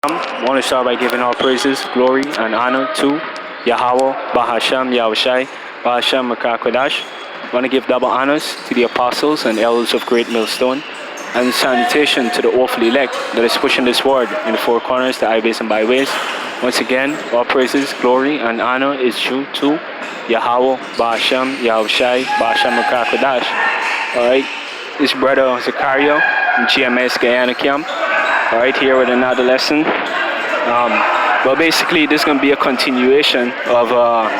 I want to start by giving all praises, glory, and honor to Yahweh, Bahasham, Yahushai, Bahasham, Makakwadash. I want to give double honors to the apostles and elders of Great Millstone, and salutation to the awful elect that is pushing this word in the four corners, the highways and byways. Once again, all praises, glory, and honor is due to Yahweh, Bahasham, Yahushai, Bahasham, Makakwadash. All right, this brother Zakario from GMS Guyana Camp. All right, here with another lesson. Well, basically, this is going to be a continuation of, a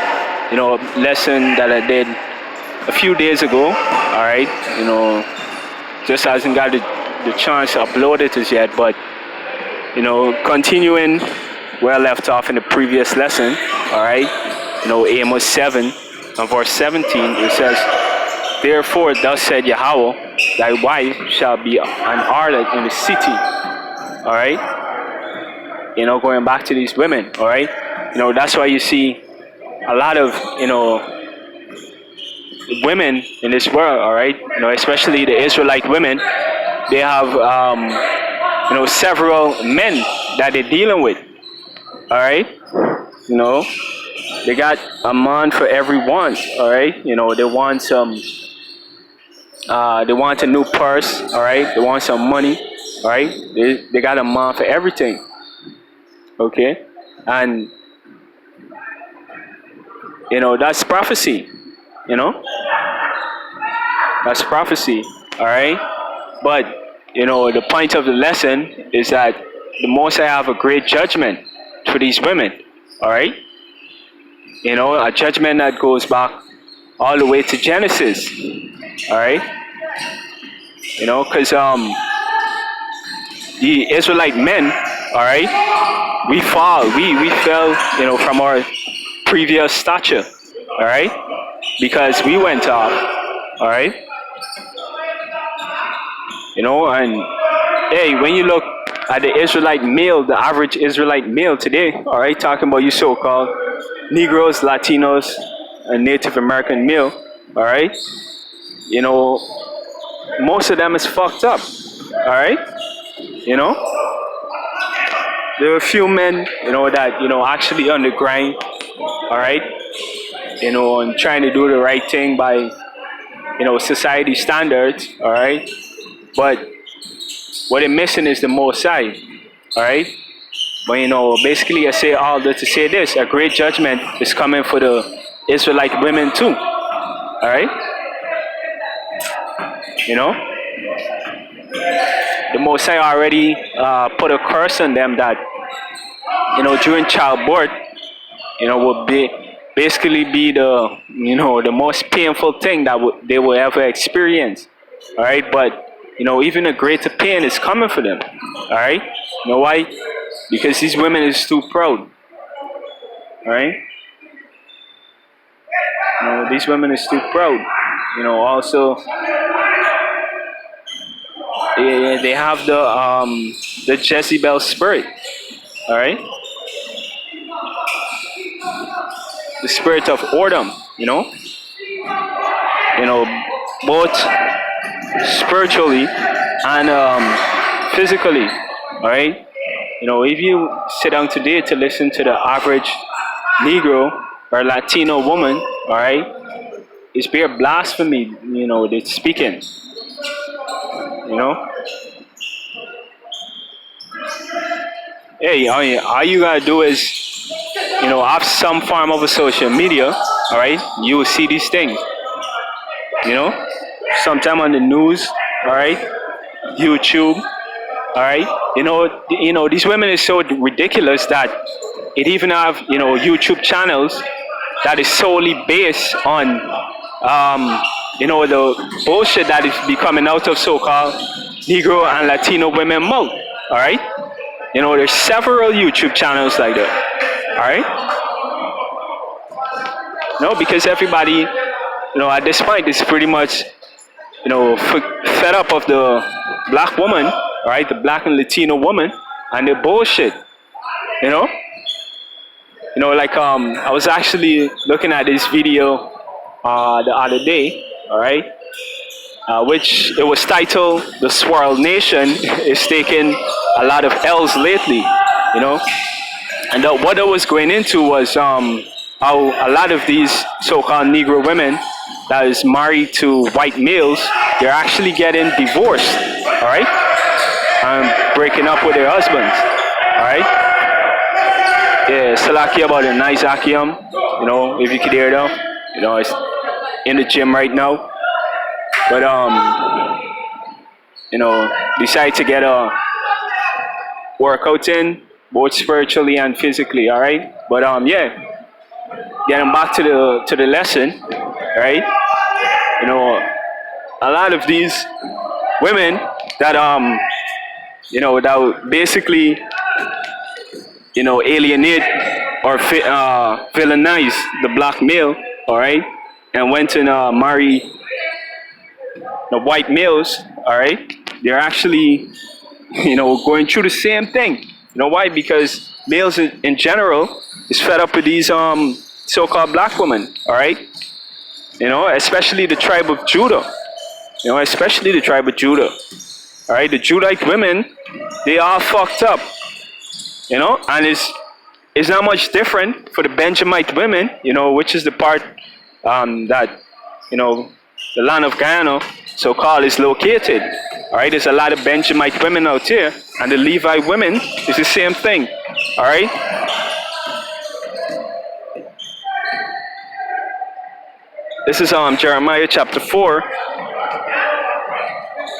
lesson that I did a few days ago. All right, just hasn't got the chance to upload it as yet, but, continuing where I left off in the previous lesson. All right, Amos 7 and verse 17, it says, "Therefore, thus said Yahweh, thy wife shall be an harlot in the city." All right, going back to these women. All right, that's why you see a lot of women in this world. All right, especially the Israelite women, they have several men that they're dealing with. All right, they got a man for every want. All right, they want some. They want a new purse. All right, they want some money. All right, they got a man for everything. Okay, and that's prophecy. That's prophecy. All right, but the point of the lesson is that the Most High have a great judgment for these women. All right, a judgment that goes back all the way to Genesis. All right, because the Israelite men, all right, we fell, from our previous stature, all right, because we went off, all right, and hey, when you look at the Israelite male, the average Israelite male today, all right, talking about you so-called Negroes, Latinos, and Native American male, all right, most of them is fucked up, all right, there are a few men, that, actually on the grind, all right, and trying to do the right thing by, society standards, all right, but what they're missing is the Most High, all right, but, basically I say all that to say this, a great judgment is coming for the Israelite women too, all right, the Most High already put a curse on them that, during childbirth, will basically be the most painful thing that they will ever experience. All right, but even a greater pain is coming for them. All right, you know why? Because these women is too proud. All right, these women is too proud. Also they have the Jezebel spirit. All right, the spirit of whoredom. Both spiritually and physically. All right, if you sit down today to listen to the average Negro or Latino woman, all right, it's bare blasphemy. They're speaking. Hey, all you gotta do is, have some form of a social media, all right? You will see these things, sometime on the news, all right? YouTube, all right? These women is so ridiculous that it even have, YouTube channels that is solely based on, the bullshit that is becoming out of so-called Negro and Latino women mouth, all right? There's several YouTube channels like that, all right? No, because everybody, at this point is pretty much, fed up of the black woman, all right, the black and Latino woman, and the bullshit, like I was actually looking at this video the other day, all right, which it was titled "The Swirl Nation is taking a lot of L's lately," you know. And what I was going into was how a lot of these so-called Negro women that is married to white males, they're actually getting divorced, all right, and breaking up with their husbands, all right. Yeah, Salaki about a nice Akium, if you could hear them, it's in the gym right now, but decide to get a workout in, both spiritually and physically, all right. But yeah, getting back to the lesson, right? You know, a lot of these women that that basically alienate or villainize the black male, all right, and went and marry the white males, all right. They're actually going through the same thing. You know why? Because males in general is fed up with these so-called black women, all right. Especially the tribe of Judah. Especially the tribe of Judah. All right, the Judite women, they are fucked up. And it's not much different for the Benjamite women. Which is the part that the land of Guyana, so-called, is located. All right, there's a lot of Benjamite women out here, and the Levite women is the same thing. All right. This is Jeremiah chapter 4.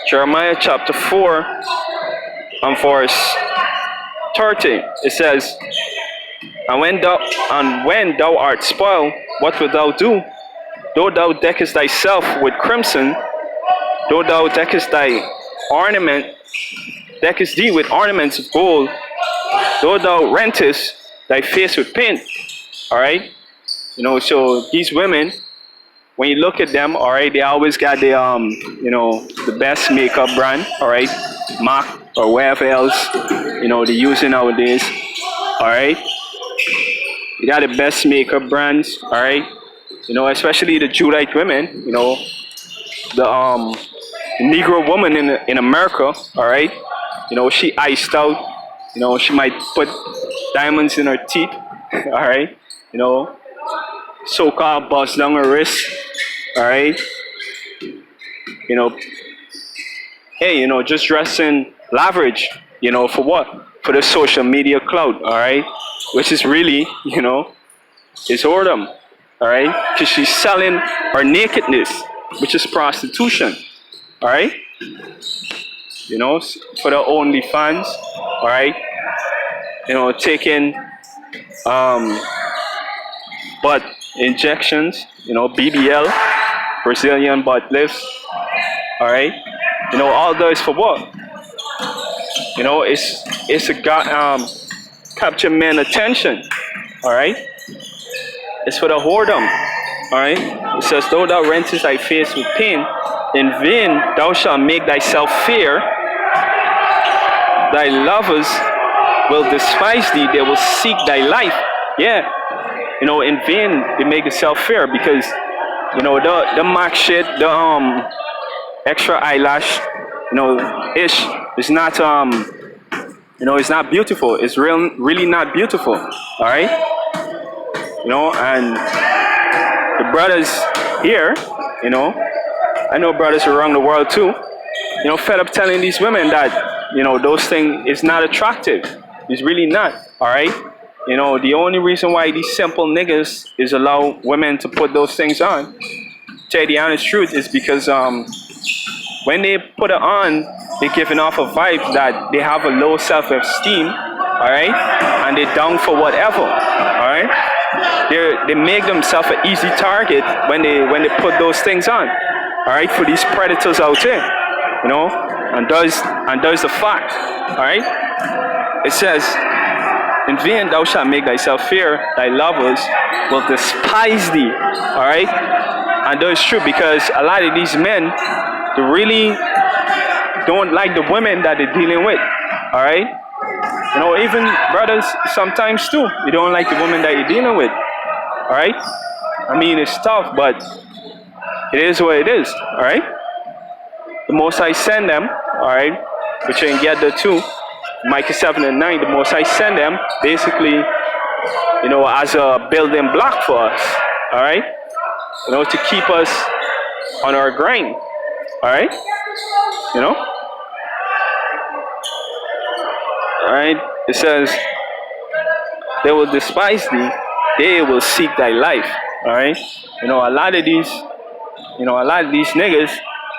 Jeremiah chapter 4 and verse 30. It says, And when thou art spoiled, what wilt thou do? Though thou deckest thyself with crimson, though thou deckest thee with ornaments of gold, though thou rentest thy face with paint. All right. So these women, when you look at them, all right, they always got the best makeup brand, all right, MAC or whatever else, they're using nowadays, all right. You got the best makeup brands, all right. Especially the Judite women, the Negro woman in America, all right. She iced out, she might put diamonds in her teeth, all right. So-called bust down her wrist. All right. Hey, just dressing lavish, for what? For the social media clout, all right? Which is really, it's whoredom, all right? Because she's selling her nakedness, which is prostitution, all right? For the OnlyFans, all right? Taking butt injections, BBL, Brazilian butt lifts, all right. All those for what? It's a capture men attention, all right. It's for the whoredom, all right. It says, though thou rentest thy face with pain, in vain thou shalt make thyself fear. Thy lovers will despise thee; they will seek thy life. Yeah, in vain they make yourself fear because the mark shit, the extra eyelash, ish is not it's not beautiful. It's really not beautiful. All right, and the brothers here, I know brothers around the world too, fed up telling these women that those things is not attractive. It's really not. All right. The only reason why these simple niggas is allow women to put those things on, to tell you the honest truth, is because when they put it on, they're giving off a vibe that they have a low self-esteem, all right, and they're down for whatever, all right. They make themselves an easy target when they put those things on, all right, for these predators out there, and there's the fact, all right. It says, in vain thou shalt make thyself fear, thy lovers will despise thee. All right? And that's true because a lot of these men, they really don't like the women that they're dealing with. All right? Even brothers sometimes too, you don't like the woman that you're dealing with. All right? I mean, it's tough, but it is what it is. All right? The most I send them, all right, which you can get there too, Micah 7 and 9, the Most High sent them basically, as a building block for us, all right? To keep us on our grind, all right? You know, all right? It says, they will despise thee, they will seek thy life, all right? A lot of these niggas,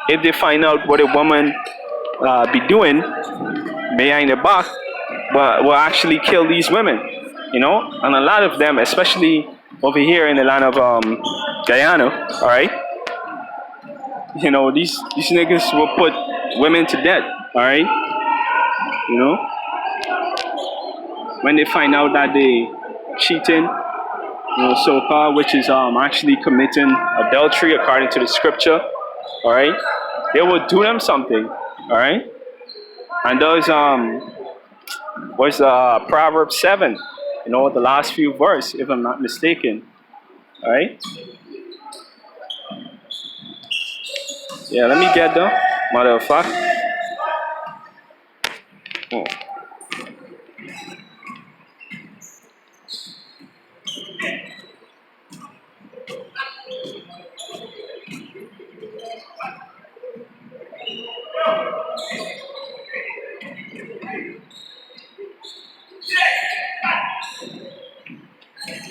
if they find out what a woman be doing behind the back, but will actually kill these women, and a lot of them, especially over here in the land of Guyana, all right, these niggas will put women to death, all right, you know, when they find out that they cheating, so-called, which is actually committing adultery according to the scripture, all right, they will do them something, all right, and those was Proverbs 7, the last few verse, if I'm not mistaken, all right. Yeah, let me get them, motherfucker. Oh.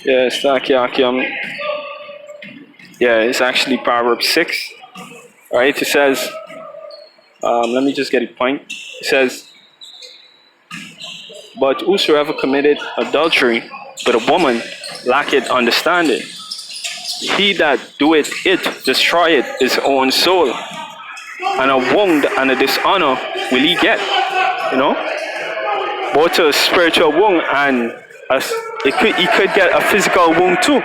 Yeah, it's not yeah, it's actually Proverbs 6. All right, it says, let me just get a point. It says, but whosoever committed adultery with a woman lacketh understanding. He that doeth it destroyeth his own soul, and a wound and a dishonor will he get. Both a spiritual wound and he could get a physical wound too.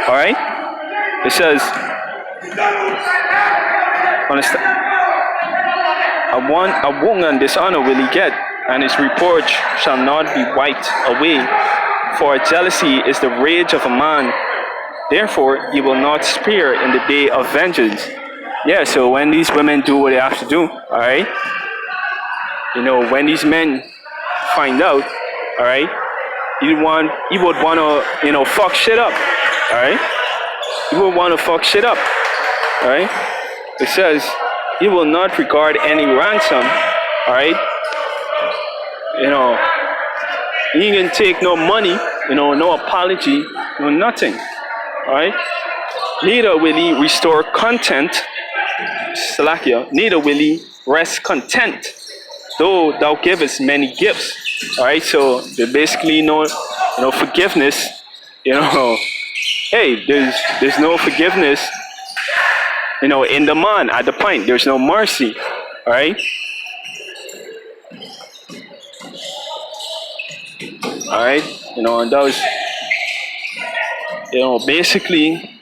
All right. It says, a wound and dishonor will he get, and his reproach shall not be wiped away. For jealousy is the rage of a man, therefore he will not spare in the day of vengeance. Yeah, so when these women do what they have to do, all right, when these men find out, all right, he would want to, fuck shit up, all right. He would want to fuck shit up, all right. It says he will not regard any ransom, all right. He can take no money, no apology, no nothing, all right. Neither will he restore content, Salakia. Neither will he rest content, though thou givest many gifts. All right, so there basically no, forgiveness. Hey, there's no forgiveness. In the man at the point, there's no mercy. All right. All right, and those, basically,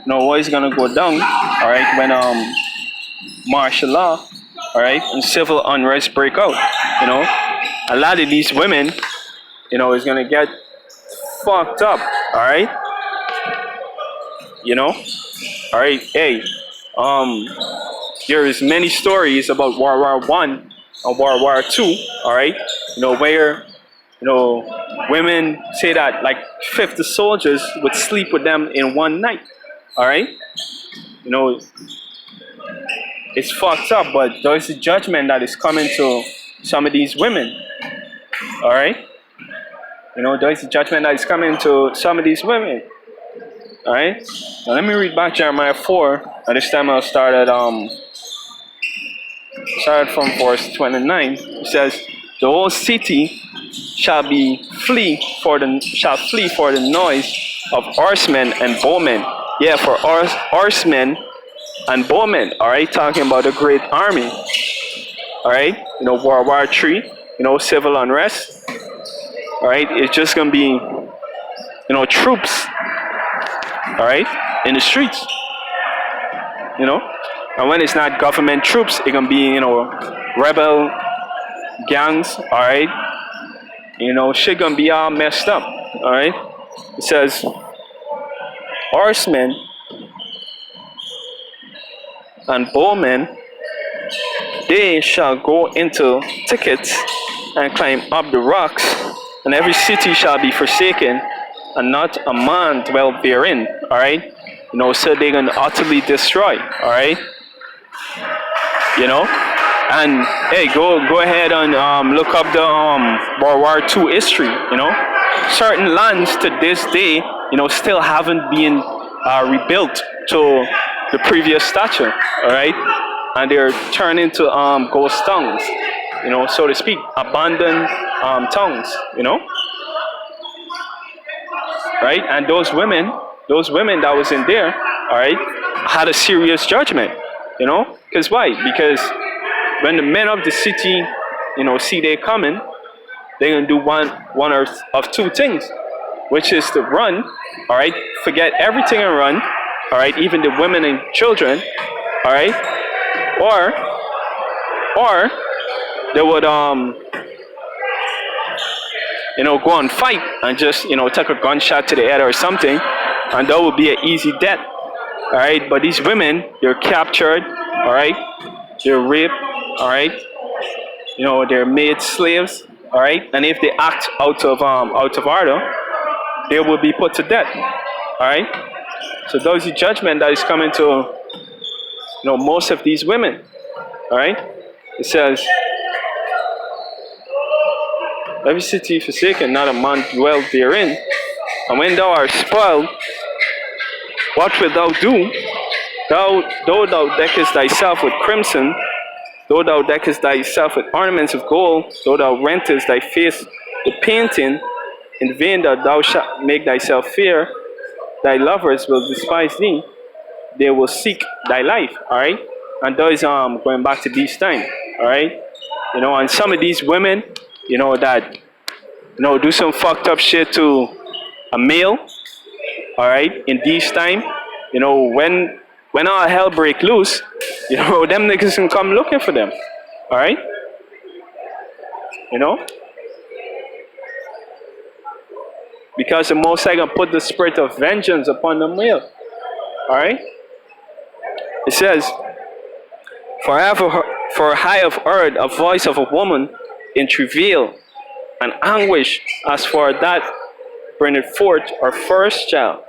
what is gonna go down. All right, when martial law, all right, and civil unrest break out. A lot of these women, is gonna get fucked up. All right, all right. Hey, there is many stories about World War One and World War Two. All right, where women say that like 50 soldiers would sleep with them in one night. All right, it's fucked up, but there's a judgment that is coming to some of these women. All right, there's a judgment that is coming to some of these women. All right, now let me read back Jeremiah 4. At this time I'll started from verse 29. It says, the whole city shall flee for the noise of horsemen and bowmen. Yeah, for horsemen and bowmen. All right, talking about a great army. All right, World War III. Civil unrest. All right, it's just gonna be, troops. All right, in the streets. And when it's not government troops, it can be, rebel gangs. All right. Shit gonna be all messed up. All right. It says, horsemen and bowmen, they shall go into thickets and climb up the rocks, and every city shall be forsaken, and not a man dwell therein. All right, so they're gonna utterly destroy. All right, and hey, go ahead and look up the World War II history. Certain lands to this day, still haven't been rebuilt to the previous stature. All right, and they're turned into ghost towns, so to speak, abandoned towns. Right? And those women that was in there, all right, had a serious judgment. Because why? Because when the men of the city, see they coming, they're gonna do one of two things, which is to run, all right, forget everything and run, all right, even the women and children, all right, or they would go and fight and just take a gunshot to the head or something, and that would be an easy death, all right. But these women, they're captured, all right, they're raped, all right, they're made slaves, all right, and if they act out of order, they will be put to death, all right. So those is the judgment that is coming to most of these women, all right. It says, every city forsaken, not a man dwell therein. And when thou art spoiled, what wilt thou do? Though thou deckest thyself with crimson, though thou deckest thyself with ornaments of gold, though thou rentest thy face with painting, in vain that thou shalt make thyself fair, thy lovers will despise thee, they will seek thy life, alright? And those going back to these times, alright? And some of these women, that do some fucked up shit to a male, alright, in these time, when all hell break loose, them niggas can come looking for them, alright? Because the Most High gonna put the spirit of vengeance upon the male, alright? It says, for I have heard a voice of a woman in travail and anguish as for that bringeth forth her first child.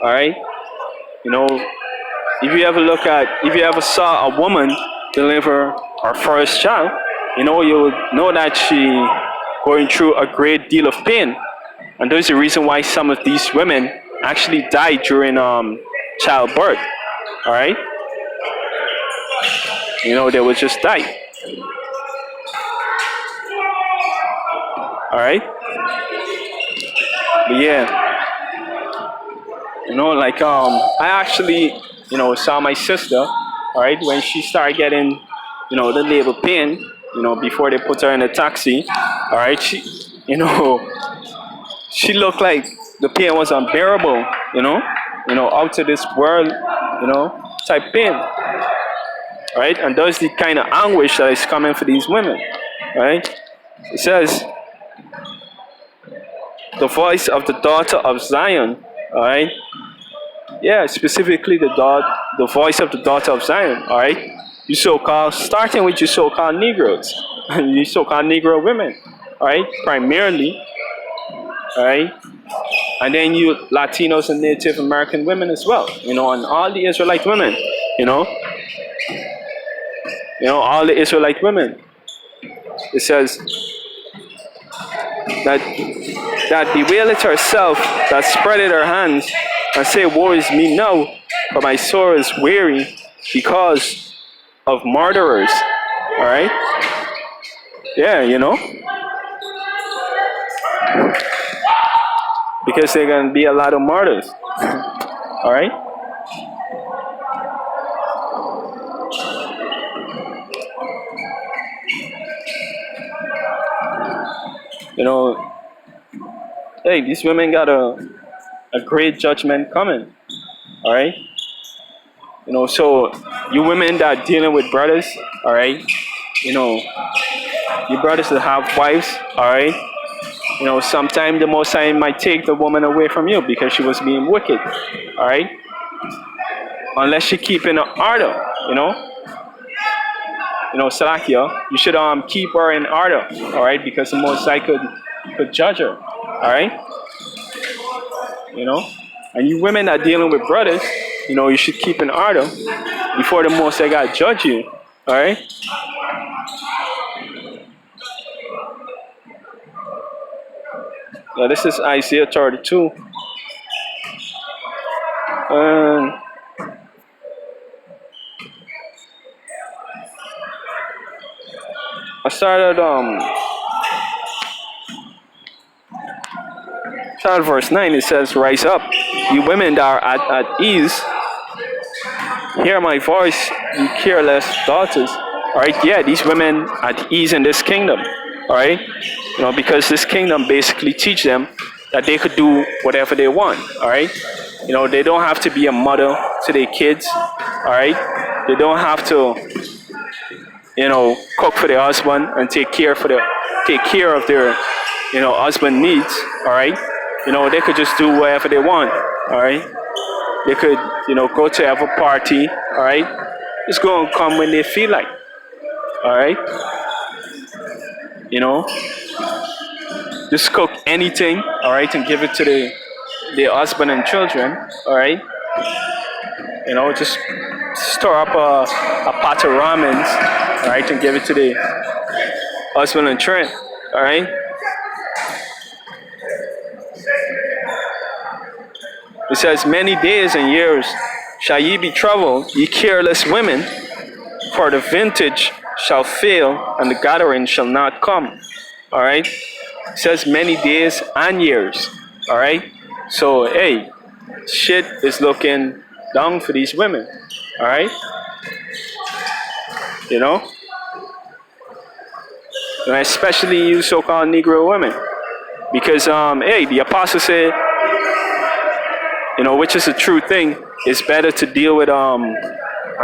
Alright? If you ever saw a woman deliver her first child, you would know that she going through a great deal of pain. And there's a reason why some of these women actually died during childbirth. Alright? They would just die. Alright? But yeah. I actually, saw my sister, alright, when she started getting, the labor pain, before they put her in a taxi, alright, she looked like the pain was unbearable, out of this world, type pain. Right? And that's the kind of anguish that is coming for these women. Right? It says, the voice of the daughter of Zion. Alright? Yeah, specifically the voice of the daughter of Zion. Alright? Starting with your so-called Negroes. You so-called Negro women. Alright? Primarily. Alright? And then you Latinos and Native American women as well. And all the Israelite women. All the Israelite women. It says that bewaileth herself, that spreadeth her hands, and say, woe is me now, for my soul is weary because of murderers. Alright? Yeah, because there are going to be a lot of murders. Alright? Hey, these women got a great judgment coming. Alright? So you women that are dealing with brothers, alright, your brothers that have wives, alright, sometimes the Most High might take the woman away from you because she was being wicked, alright? Unless she keep in order, Salakia, you should keep her in order, all right, because the Most High could judge her, all right, you know. And you women that dealing with brothers, you should keep in order before the Most High God judge you, all right. Now this is Isaiah 32, and I started verse 9. It says, "Rise up, you women that are at ease. Hear my voice, you careless daughters." All right, yeah, these women at ease in this kingdom. All right, because this kingdom basically teach them that they could do whatever they want. All right, they don't have to be a mother to their kids. All right, they don't have to, cook for their husband and take care of their, husband needs. All right, they could just do whatever they want. All right. They could, go to have a party, all right? Just go and come when they feel like, all right? Just cook anything, all right, and give it to their husband and children, all right? Just store up a pot of ramens, all right, and give it to the husband and children, all right? It says, "Many days and years shall ye be troubled, ye careless women, for the vintage shall fail, and the gathering shall not come." All right? It says many days and years. All right? So, hey, shit is looking down for these women. All right? And especially you so-called Negro women. Because, hey, the apostle said, which is a true thing, it's better to deal with a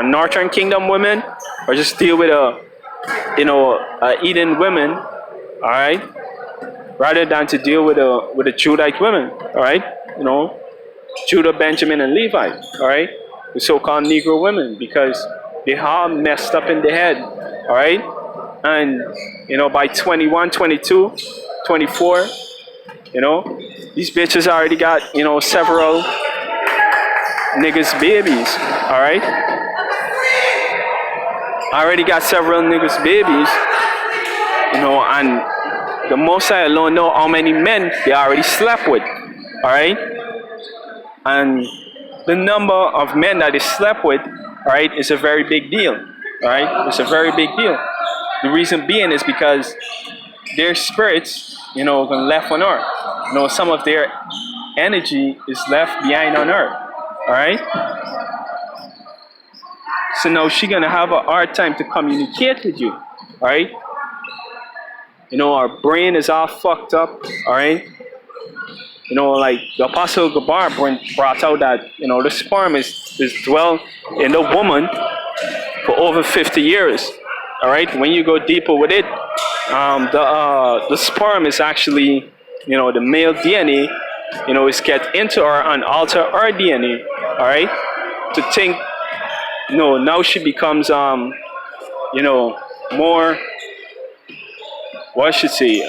northern kingdom women or just deal with a Eden women, all right, rather than to deal with a Judite women, all right, Judah, Benjamin, and Levi, all right, the so-called Negro women, because they all messed up in the head, all right, and by 21, 22, 24, these bitches already got several niggas babies, all right? I already got several niggas babies, and the Most High alone know how many men they already slept with, all right? And the number of men that they slept with, all right, is a very big deal, all right? It's a very big deal. The reason being is because their spirits, been left on earth. Some of their energy is left behind on earth. All right. So now she's gonna have a hard time to communicate with you. All right. Our brain is all fucked up. All right. Like the Apostle Gabar brought out that the sperm is dwell in the woman for over 50 years. All right. When you go deeper with it, the sperm is actually the male DNA. Is get into her and alter her DNA. All right, to think, now she becomes, more, what I should say,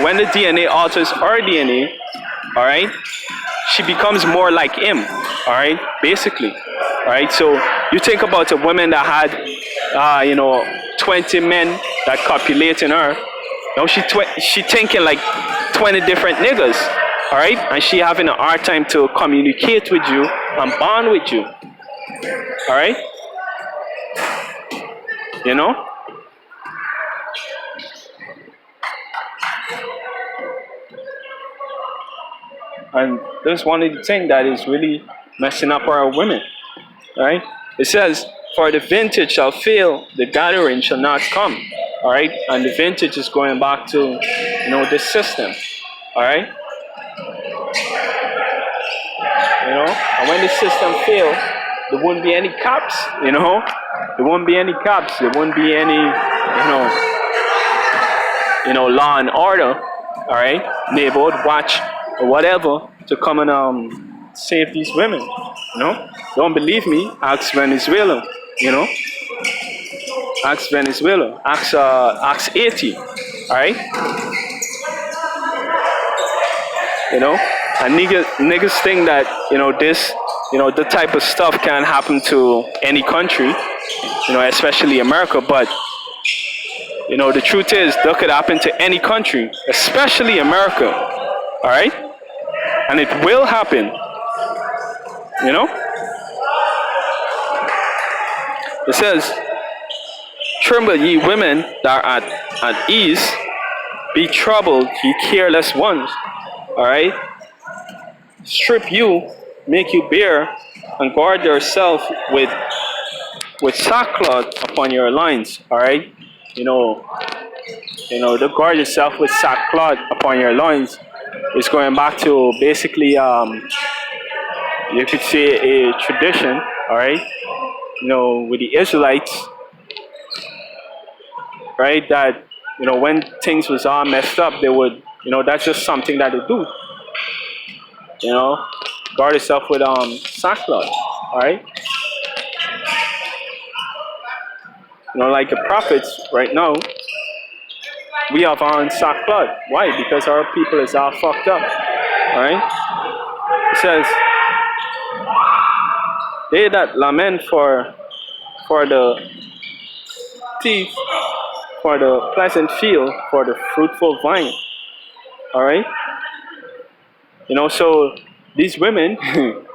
when the DNA alters her DNA, all right, she becomes more like him, all right, basically, all right. So you think about a woman that had, 20 men that copulate in her. Now she thinking like 20 different niggas. All right, and she having a hard time to communicate with you and bond with you. All right, and there's one of the things that is really messing up our women. All right, it says, "For the vintage shall fail, the gathering shall not come." All right, and the vintage is going back to this system. All right. And when the system fails, there wouldn't be any cops, there wouldn't be any cops, there wouldn't be any, law and order, all right, neighborhood watch or whatever to come and save these women, Don't believe me? Ask Venezuela, Ask Venezuela. Ask 80. All right, you know, and niggas think that this, the type of stuff can happen to any country, especially America. But the truth is, that could happen to any country, especially America. All right, and it will happen. You know, it says, "Tremble, ye women that are at ease; be troubled, ye careless ones." All right, strip you, make you bare, and guard yourself with sackcloth upon your loins. All right, you know, to guard yourself with sackcloth upon your loins is going back to basically, you could say a tradition. All right, with the Israelites, right? That when things was all messed up, they would, that's just something that they do. You know, guard yourself with sackcloth. All right, like the prophets right now, we have on sackcloth. Why? Because our people is all fucked up. All right. It says, "They that lament for the teeth, for the pleasant field, for the fruitful vine." All right. So these women, can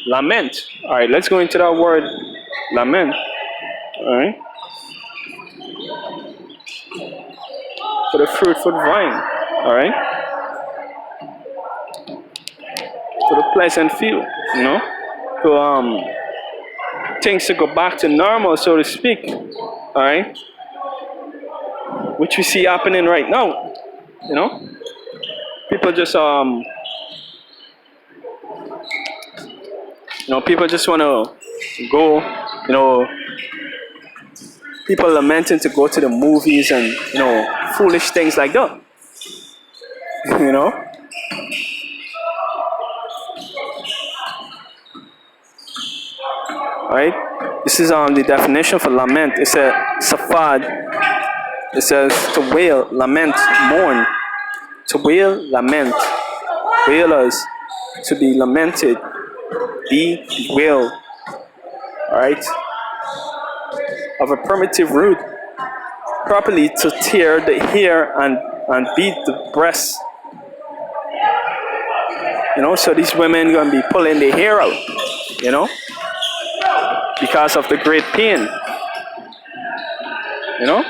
lament. All right. Let's go into that word, lament. All right. For the fruitful vine. All right. For the pleasant field. To things to go back to normal, so to speak. All right. Which we see happening right now. People just people just want to go, people lamenting to go to the movies and foolish things like that. you know all right, this is the definition for lament. It says safad. It says to wail, lament, mourn. To wail, lament. Wailers, to be lamented, be wail. All right, of a primitive root, properly to tear the hair and beat the breast. So these women gonna be pulling the hair out, because of the great pain. You know,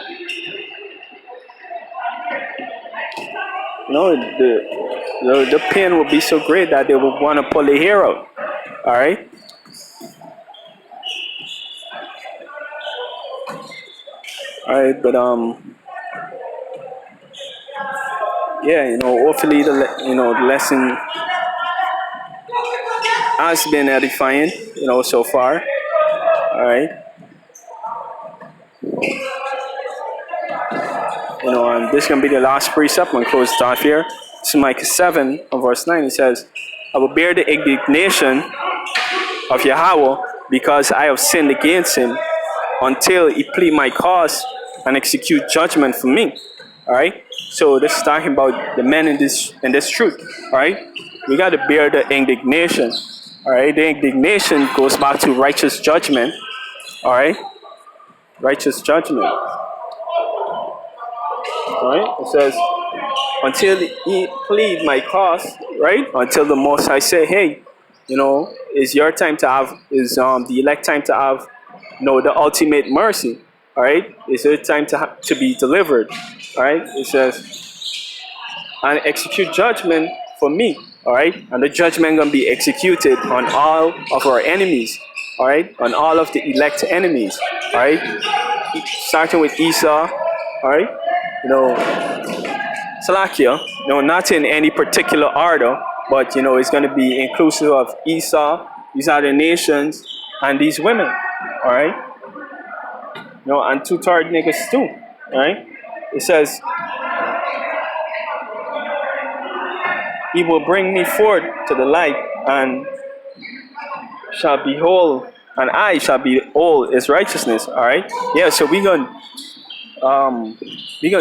the pain will be so great that they will want to pull the hair out. All right. All right, but yeah, hopefully the lesson has been edifying, so far. All right. And this is going to be the last precept. I'm going to close it off here. This is Micah 7 verse 9. It says, "I will bear the indignation of Yahweh because I have sinned against him until he plead my cause and execute judgment for me." All right. So this is talking about the men in this truth. All right. We got to bear the indignation. All right. The indignation goes back to righteous judgment. All right. Righteous judgment. Right? It says, until he plead my cause, right? Until the Most High say, hey, it's your time to have, is the elect time to have, the ultimate mercy. All right? It's your time to be delivered. All right? It says, and execute judgment for me. All right? And the judgment going to be executed on all of our enemies. All right? On all of the elect enemies. All right? Starting with Esau. All right? Salakia, not in any particular order, but it's going to be inclusive of Esau, these other nations, and these women, all right? And two-third niggas too, all right? It says, he will bring me forth to the light, and shall behold, and I shall old is righteousness. All right. Yeah. So we gonna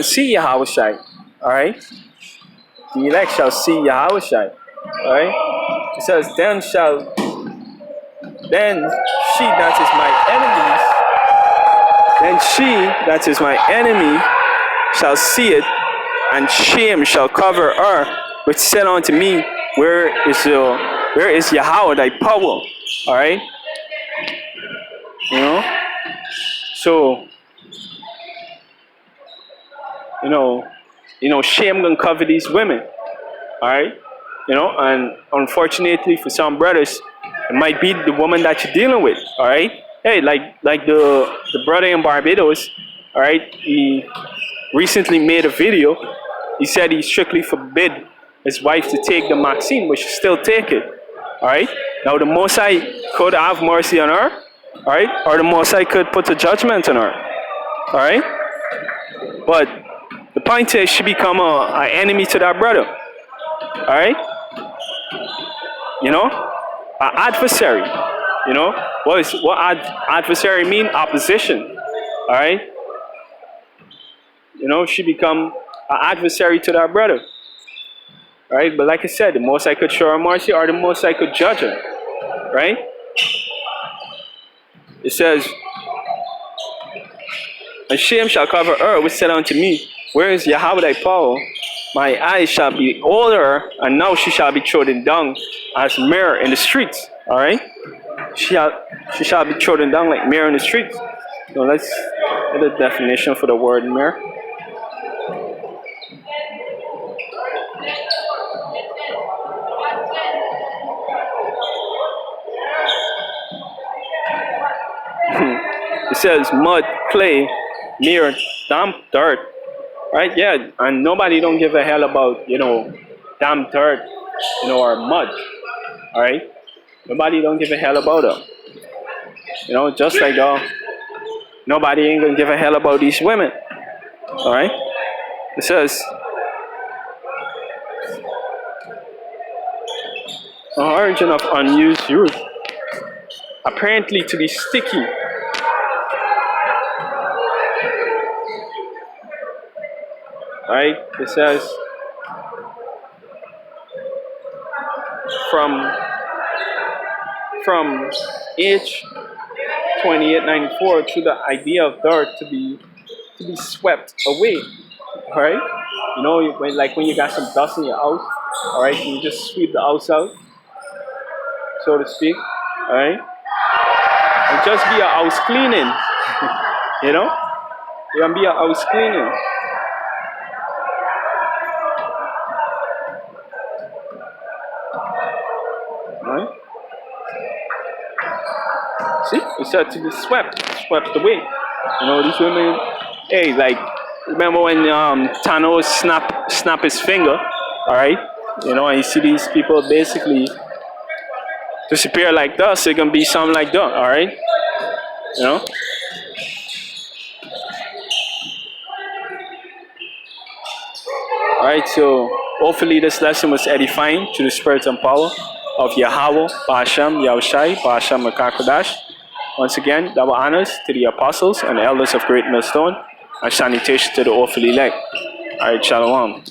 see Yahweh Shai. All right. The elect shall see Yahweh Shai. All right. It says, then she that is my enemies, then she that is my enemy shall see it, and shame shall cover her, which said unto me, where is Yahweh thy power? All right. You know. So shame gonna cover these women. All right. And unfortunately for some brothers, it might be the woman that you're dealing with. All right. Hey, like the brother in Barbados. All right. He recently made a video. He said he strictly forbid his wife to take the vaccine, but she still take it. All right. Now the Most High could have mercy on her. All right. Or the Most High could put a judgment on her. All right. But the point is, she become an enemy to that brother. All right. An adversary. What adversary mean? Opposition. All right. She become an adversary to that brother. All right. But like I said, the Most High could show her mercy, or the Most High could judge her. Right. It says, and shame shall cover her, which said unto me, where is Yahweh thy power? My eyes shall behold her, and now she shall be trodden down as mire in the streets. All right. She shall be trodden down like mire in the streets. So let's get a definition for the word mire. It says mud, clay, mire, damp, dirt. Right? Yeah, and nobody don't give a hell about damp dirt, or mud. All right. Nobody don't give a hell about them. Just like nobody ain't gonna give a hell about these women. All right. It says, the origin of unused root, apparently to be sticky. Right? It says, from age 2894 to the idea of dirt to be swept away. All right. When you got some dust in your house, all right, you just sweep the house out, so to speak. All right. And just be a house cleaning. You can be a house cleaning. Right? See, it said to be swept away. These women. Hey, remember when Thanos snap his finger? All right. And you see these people basically disappear like dust. It can be something like that. All right. All right. So hopefully this lesson was edifying to the spirit and power of Yahweh, Bahasham, Yahushai, Bahasham, Makakodash. Once again, double honors to the apostles and elders of Great Millstone, and sanitation to the awfully elect. All right, shalom.